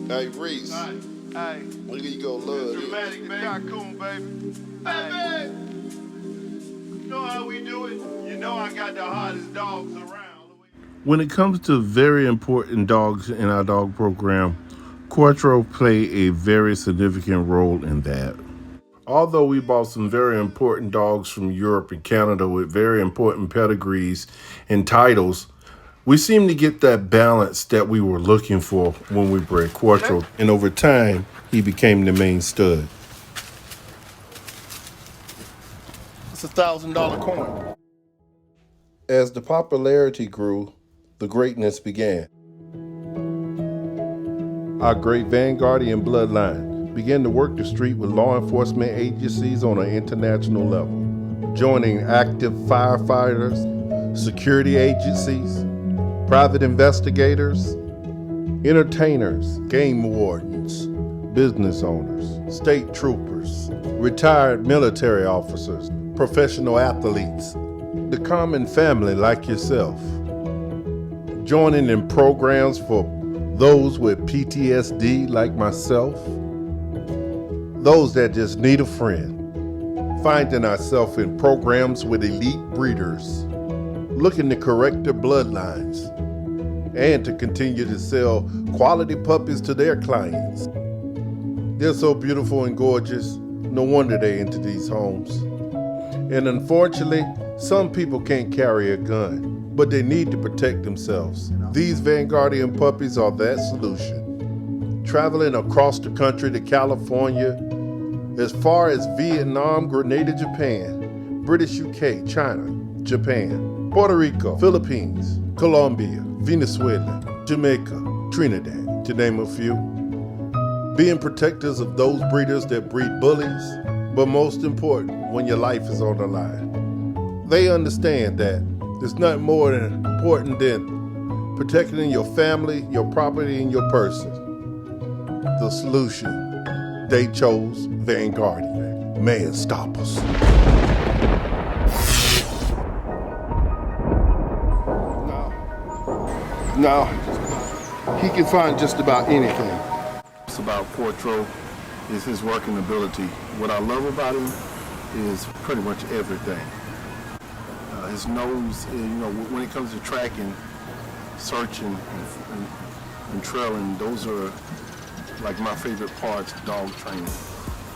Hey, Reese. Hey, Look at you go, love it. dramatic, baby. Raccoon, baby. Baby! You know how we do it? You know I got the hottest dogs around. When it comes to very important dogs in our dog program, Quattro play a very significant role in that. Although we bought some very important dogs from Europe and Canada with very important pedigrees and titles, we seem to get that balance that we were looking for when we bred Quattro, and over time, he became the main stud. It's $1,000 coin. As the popularity grew, the greatness began. Our great Vanguardian bloodline began to work the street with law enforcement agencies on an international level, joining active firefighters, security agencies, private investigators, entertainers, game wardens, business owners, state troopers, retired military officers, professional athletes, the common family like yourself, joining in programs for those with PTSD like myself, those that just need a friend, finding ourselves in programs with elite breeders, looking to correct their bloodlines, and to continue to sell quality puppies to their clients. They're so beautiful and gorgeous, no wonder they're into these homes. And unfortunately, some people can't carry a gun, but they need to protect themselves. These Vanguardian puppies are that solution. Traveling across the country to California, as far as Vietnam, Grenada, Japan, British UK, China, Japan, Puerto Rico, Philippines, Colombia, Venezuela, Jamaica, Trinidad, to name a few. Being protectors of those breeders that breed bullies, but most important, when your life is on the line. They understand that there's nothing more important than protecting your family, your property, and your person. The solution, they chose Vanguardian. May it stop us. Now, he can find just about anything. It's about Quattro is his working ability. What I love about him is pretty much everything. His nose, when it comes to tracking, searching, and trailing, those are like my favorite parts of dog training.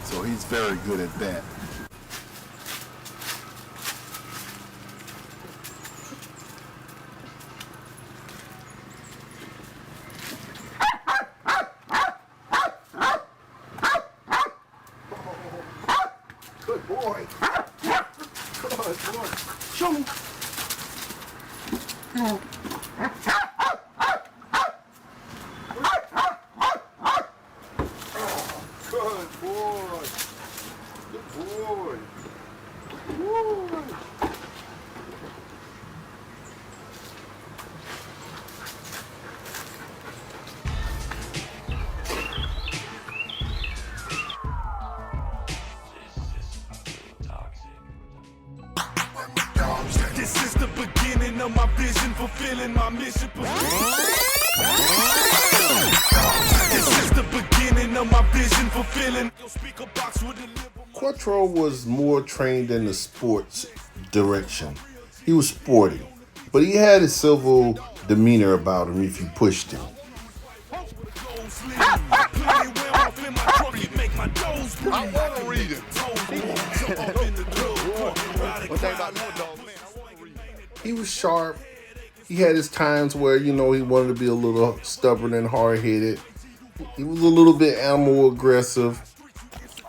So he's very good at that. Good boy. Good boy. Show me. Good boy. Good boy. Woo. This is the beginning of my vision, fulfilling my mission. This is the beginning of my vision, fulfilling. Quattro was more trained in the sports direction. He was sporty, but he had a civil demeanor about him if you pushed him. I want to read it. He was sharp. He had his times where, he wanted to be a little stubborn and hard-headed. He was a little bit animal aggressive.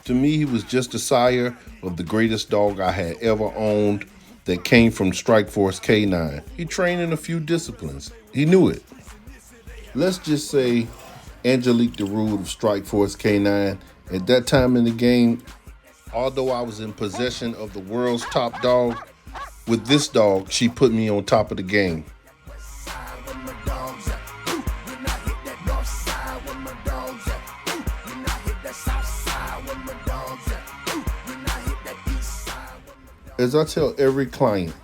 To me, he was just a sire of the greatest dog I had ever owned that came from Strikeforce K9. He trained in a few disciplines. He knew it. Let's just say Angelique DeRue of Strikeforce K9, at that time in the game, although I was in possession of the world's top dog, with this dog, she put me on top of the game. As I tell every client,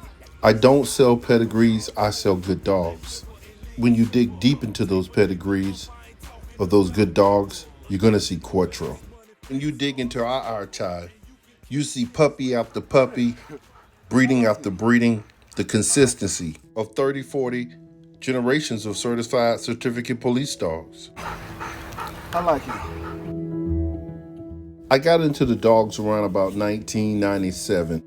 I don't sell pedigrees, I sell good dogs. When you dig deep into those pedigrees, of those good dogs, you're gonna see Quattro. When you dig into our archive, you see puppy after puppy, breeding after breeding, the consistency of 30, 40 generations of certified certificate police dogs. I like it. I got into the dogs around about 1997.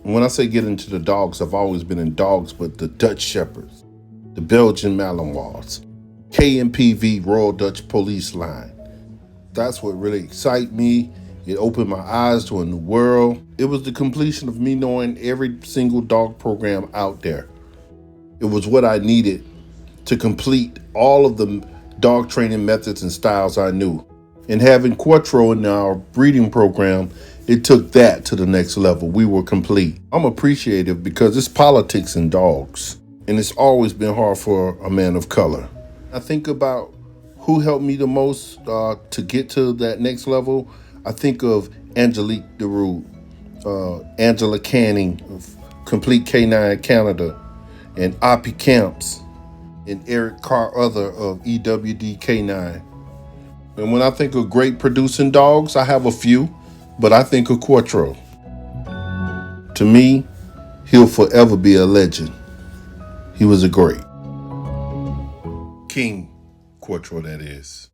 When I say get into the dogs, I've always been in dogs, but the Dutch Shepherds, the Belgian Malinois, KMPV Royal Dutch Police Line. That's what really excited me. It opened my eyes to a new world. It was the completion of me knowing every single dog program out there. It was what I needed to complete all of the dog training methods and styles I knew. And having Quattro in our breeding program, it took that to the next level. We were complete. I'm appreciative because it's politics in dogs, and it's always been hard for a man of color. I think about who helped me the most to get to that next level. I think of Angelique DeRue, Angela Canning of Complete K9 Canada, and Oppie Camps, and Eric Carr-Other of EWD K9. And when I think of great producing dogs, I have a few, but I think of Quattro. To me, he'll forever be a legend. He was a great King Quattro, that is.